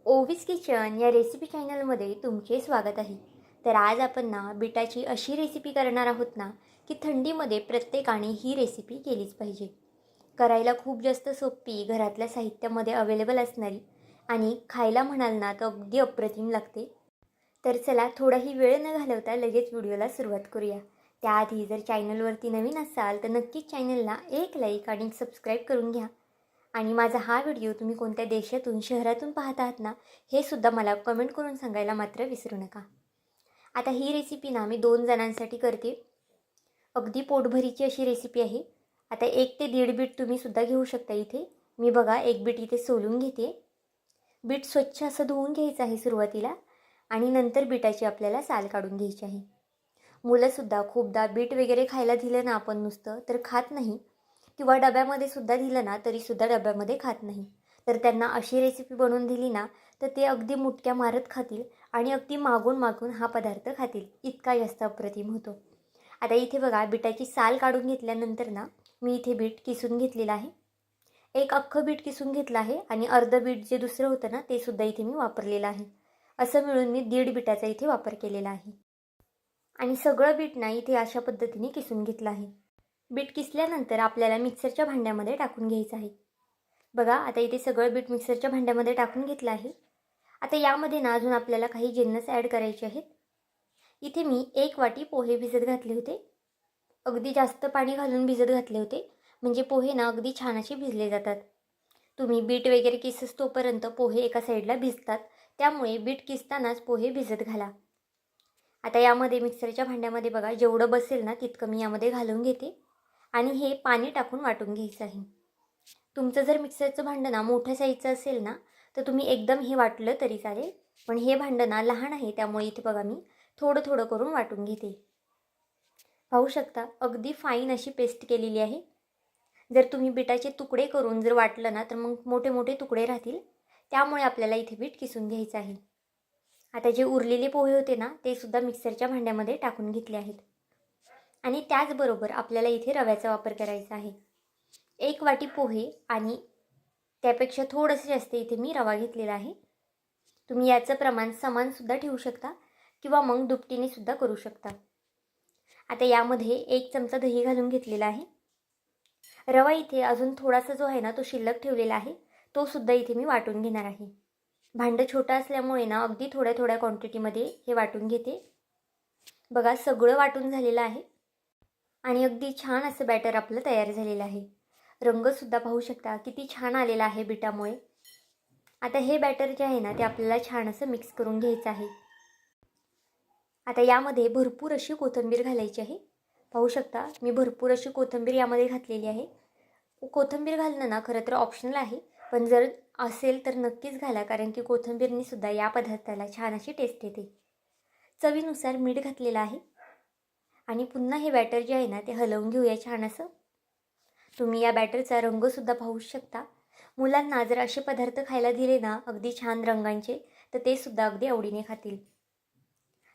ओवीज kitchen या recipe चॅनलमध्ये तुमचे स्वागत आहे. तर आज आपण ना बिटाची अशी रेसिपी करणार आहोत ना की थंडीमध्ये प्रत्येकाने ही रेसिपी केलीच पाहिजे. करायला खूप जास्त सोपी, घरातल्या साहित्यामध्ये अवेलेबल असणारी आणि खायला म्हणाल ना तर अगदी अप्रतिम लागते. तर चला थोडाही वेळ न घालवता लगेच व्हिडिओला सुरुवात करूया. त्याआधी जर चॅनलवरती नवीन असाल तर नक्कीच चॅनलला एक लाईक आणि सबस्क्राईब करून घ्या. आणि माझा हा व्हिडिओ तुम्ही कोणत्या देशातून शहरातून पाहत आहात ना हे सुद्धा मला कमेंट करून सांगायला मात्र विसरू नका. आता ही रेसिपी ना मी 2 जणांसाठी करते. अगदी पोटभरीची अशी रेसिपी आहे. आता 1 ते 1.5 बीट तुम्ही सुद्धा घेऊ शकता इथे. मी बघा 1 बीट इथे सोलून घेते. बीट स्वच्छ असं धुवून घ्यायचं आहे सुरुवातीला आणि नंतर बीटाची आपल्याला साल काढून घ्यायची आहे. मुलंसुद्धा खूपदा बीट वगैरे खायला दिलं ना आपण नुसतं तर खात नाही किंवा डब्यामध्ये सुद्धा दिलं ना तरीसुद्धा डब्यामध्ये खात नाही. तर त्यांना अशी रेसिपी बनवून दिली ना तर ते अगदी मुटक्या मारत खातील आणि अगदी मागून मागून हा पदार्थ खातील. इतका जास्त अप्रतिम होतो. आता इथे बघा बिटाची साल काढून घेतल्यानंतर ना मी इथे बीट किसून घेतलेलं आहे. एक अख्खं बीट किसून घेतलं आहे आणि अर्धं बीट जे दुसरं होतं ना ते सुद्धा इथे मी वापरलेलं आहे. असं मिळून मी 1.5 बीटाचा इथे वापर केलेला आहे. आणि सगळं बीट ना इथे अशा पद्धतीने किसून घेतलं आहे. बीट किसल्यानंतर आपल्याला मिक्सरच्या भांड्यामध्ये टाकून घ्यायचं आहे. बघा आता इथे सगळं बीट मिक्सरच्या भांड्यामध्ये टाकून घेतलं आहे. आता यामध्ये ना अजून आपल्याला काही जिन्नस ॲड करायचे आहेत. इथे मी 1 वाटी पोहे भिजत घातले होते. अगदी जास्त पाणी घालून भिजत घातले होते म्हणजे पोहे ना अगदी छान असे भिजले जातात. तुम्ही बीट वगैरे किसस तोपर्यंत पोहे एका साईडला भिजतात, त्यामुळे बीट किसतानाच पोहे भिजत घाला. आता यामध्ये मिक्सरच्या भांड्यामध्ये बघा जेवढं बसेल ना तितकं मी यामध्ये घालून घेते आणि हे पाणी टाकून वाटून घ्यायचं आहे. तुमचं जर मिक्सरचं भांडं ना मोठ्या साईजचं असेल ना तर तुम्ही एकदम हे वाटलं तरी चालेल, पण हे भांडं ना लहान आहे त्यामुळे इथे बघा मी थोडं थोडं करून वाटून घेते. पाहू शकता अगदी फाईन अशी पेस्ट केलेली आहे. जर तुम्ही बिटाचे तुकडे करून जर वाटलं ना तर मग मोठे मोठे तुकडे राहतील, त्यामुळे आपल्याला इथे बीट किसून घ्यायचं आहे. आता जे उरलेले पोहे होते ना ते सुद्धा मिक्सरच्या भांड्यामध्ये टाकून घेतले आहेत. आणि त्याचबरोबर आपल्याला इथे रव्याचा वापर करायचा आहे. 1 वाटी पोहे आणि त्यापेक्षा थोडंसं जास्त इथे मी रवा घेतलेला आहे. तुम्ही याचं प्रमाण समानसुद्धा ठेवू शकता किंवा मग दुपटीने सुद्धा करू शकता. आता यामध्ये 1 चमचा दही घालून घेतलेला आहे. रवा इथे अजून थोडासा जो आहे ना तो शिल्लक ठेवलेला आहे, तो सुद्धा इथे मी वाटून घेणार आहे. भांडं छोटं असल्यामुळे ना अगदी थोड्या थोड्या क्वांटिटीमध्ये हे वाटून घेते. बघा सगळं वाटून झालेलं आहे आणि अगदी छान असं बॅटर आपलं तयार झालेलं आहे. रंगसुद्धा पाहू शकता किती छान आलेला आहे बिटामुळे. आता हे बॅटर जे आहे ना ते आपल्याला छान असं मिक्स करून घ्यायचं आहे. आता यामध्ये भरपूर अशी कोथिंबीर घालायची आहे. पाहू शकता मी भरपूर अशी कोथिंबीर यामध्ये घातलेली आहे. कोथिंबीर घालणं ना खरं तर ऑप्शनल आहे, पण जर असेल तर नक्कीच घाला, कारण की कोथिंबीरनी सुद्धा या पदार्थाला छान अशी टेस्ट येते. चवीनुसार मीठ घातलेलं आहे आणि पुन्हा हे बॅटर जे आहे ना ते हलवून घेऊया छान असं. तुम्ही या बॅटरचा रंगसुद्धा पाहू शकता. मुलांना जर असे पदार्थ खायला दिले ना अगदी छान रंगांचे तर ते सुद्धा अगदी आवडीने खातील.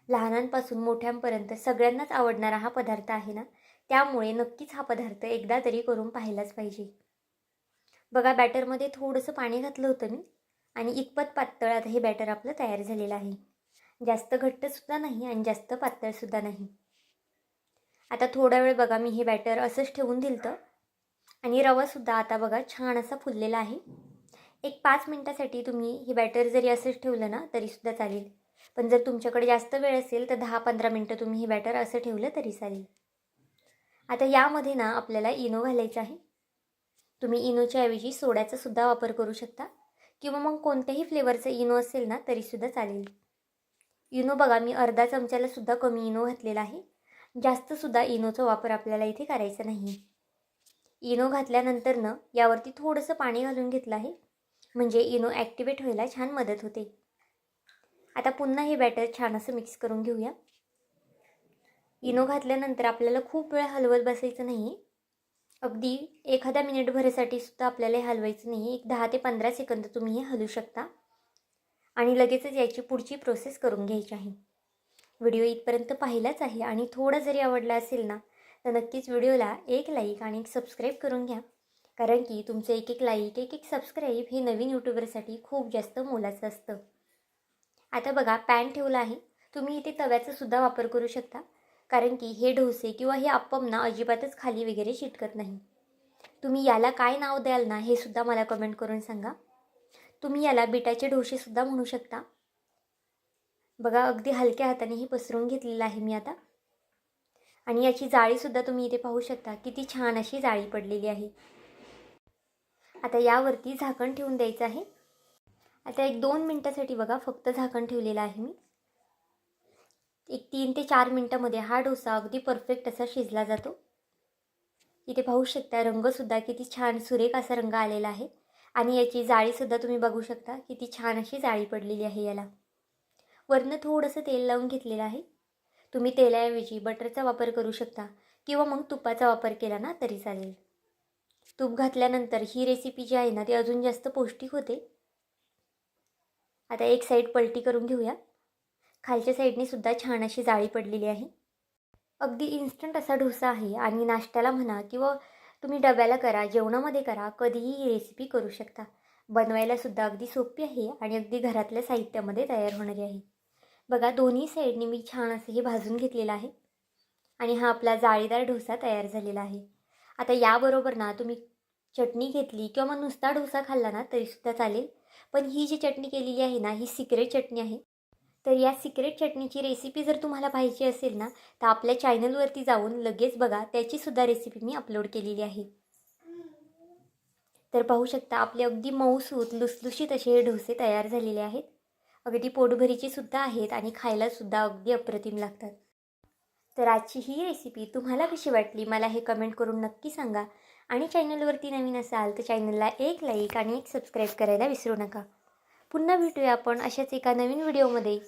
लहानांपासून मोठ्यांपर्यंत सगळ्यांनाच आवडणारा हा पदार्थ आहे ना, त्यामुळे नक्कीच हा पदार्थ एकदा तरी करून पाहिलाच पाहिजे. बघा बॅटरमध्ये थोडंसं पाणी घातलं होतं मी आणि इतपत पातळ आता हे बॅटर आपलं तयार झालेलं आहे. जास्त घट्टसुद्धा नाही आणि जास्त पातळसुद्धा नाही. आता थोडा वेळ बघा मी हे बॅटर असंच ठेवून दिलं आणि रवासुद्धा आता बघा छान असा फुललेला आहे. एक 5 मिनटासाठी तुम्ही हे बॅटर जरी असंच ठेवलं ना तरीसुद्धा चालेल, पण जर तुमच्याकडे जास्त वेळ असेल तर 10-15 मिनटं तुम्ही हे बॅटर असं ठेवलं तरी चालेल. आता यामध्ये ना आपल्याला इनो घालायचं आहे. तुम्ही इनोच्या ऐवजी सोड्याचा सुद्धा वापर करू शकता किंवा मग कोणत्याही फ्लेवरचं इनो असेल ना तरीसुद्धा चालेल. इनो बघा मी अर्धा चमच्याला सुद्धा कमी इनो घातलेला आहे. जास्तसुद्धा इनोचा वापर आपल्याला इथे करायचा नाही. इनो घातल्यानंतर ना यावरती थोडंसं पाणी घालून घेतलं आहे, म्हणजे इनो ॲक्टिवेट व्हायला छान मदत होते. आता पुन्हा हे बॅटर छान असं मिक्स करून घेऊया. इनो घातल्यानंतर आपल्याला खूप वेळ हलवत बसायचं नाही. अगदी एखाद्या मिनिटभरासाठी सुद्धा आपल्याला हे हलवायचं नाही. एक 10 ते 15 सेकंद तुम्ही हे हलवू शकता आणि लगेचच याची पुढची प्रोसेस करून घ्यायची आहे. व्हिडिओ इथपर्यंत पाहिलाच आहे आणि थोडा जरी आवडला असेल ना तर नक्कीच व्हिडिओला एक लाईक आणि एक सबस्क्राईब करून घ्या. कारण की तुमचं एक एक लाईक एक एक सबस्क्राईब हे नवीन यूट्यूबरसाठी खूप जास्त मोलाचं असतं. आता बघा पॅन ठेवला आहे. तुम्ही इथे तव्याचा सुद्धा वापर करू शकता, कारण की हे डोसे किंवा हे अप्पम ना अजिबातच खाली वगैरे चिटकत नाही. तुम्ही याला काय नाव द्याल ना हे सुद्धा मला कमेंट करून सांगा. तुम्ही याला बिटाचे डोसेसुद्धा म्हणू शकता. बघा अगदी हलक्या हाताने हे पसरून घेतलेलं आहे मी आता. आणि याची जाळीसुद्धा तुम्ही इथे पाहू शकता, किती छान अशी जाळी पडलेली आहे. आता यावरती झाकण ठेवून द्यायचं आहे. आता 1-2 मिनटासाठी बघा फक्त झाकण ठेवलेलं आहे मी. 3 ते 4 मिनटामध्ये हा डोसा अगदी परफेक्ट असा शिजला जातो. इथे पाहू शकता रंगसुद्धा किती छान सुरेख असा रंग आलेला आहे. आणि याची जाळीसुद्धा तुम्ही बघू शकता, किती छान अशी जाळी पडलेली आहे याला. वरनं थोडंसं तेल लावून घेतलेलं आहे. तुम्ही तेलाऐवजी बटरचा वापर करू शकता किंवा मग तुपाचा वापर केला ना तरी चालेल. तूप घातल्यानंतर ही रेसिपी जी आहे ना ती अजून जास्त पौष्टिक होते. आता एक साईड पलटी करून घेऊया. खालच्या साईडने सुद्धा छान अशी जाळी पडलेली आहे. अगदी इन्स्टंट असा डोसा आहे आणि नाश्त्याला म्हणा किंवा तुम्ही डब्याला करा, जेवणामध्ये करा, कधीही ही रेसिपी करू शकता. बनवायला सुद्धा अगदी सोपी आहे आणि अगदी घरातल्या साहित्यामध्ये तयार होणारी आहे. बघा दोन्ही साईडने मी छान असं हे भाजून घेतलेलं आहे आणि हा आपला जाळीदार डोसा तयार झालेला आहे. आता याबरोबर ना तुम्ही चटणी घेतली किंवा मग नुसता डोसा खाल्ला ना तरीसुद्धा चालेल. पण ही जी चटणी केलेली आहे ना ही सिक्रेट चटणी आहे. तर या सिक्रेट चटणीची रेसिपी जर तुम्हाला पाहिजे असेल ना तर आपल्या चॅनलवरती जाऊन लगेच बघा, त्याचीसुद्धा रेसिपी मी अपलोड केलेली आहे. तर पाहू शकता आपले अगदी मऊसूत लुसलुशीत असे हे डोसे तयार झालेले आहेत. अगदी पोटभरीचे सुद्धा आहेत आणि खायलासुद्धा अगदी अप्रतिम लागतात. तर आजची ही रेसिपी तुम्हाला कशी वाटली मला हे कमेंट करून नक्की सांगा. आणि चॅनलवरती नवीन असाल तर चॅनलला एक लाईक आणि एक सबस्क्राईब करायला विसरू नका. पुन्हा भेटूया आपण अशाच एका नवीन व्हिडिओमध्ये.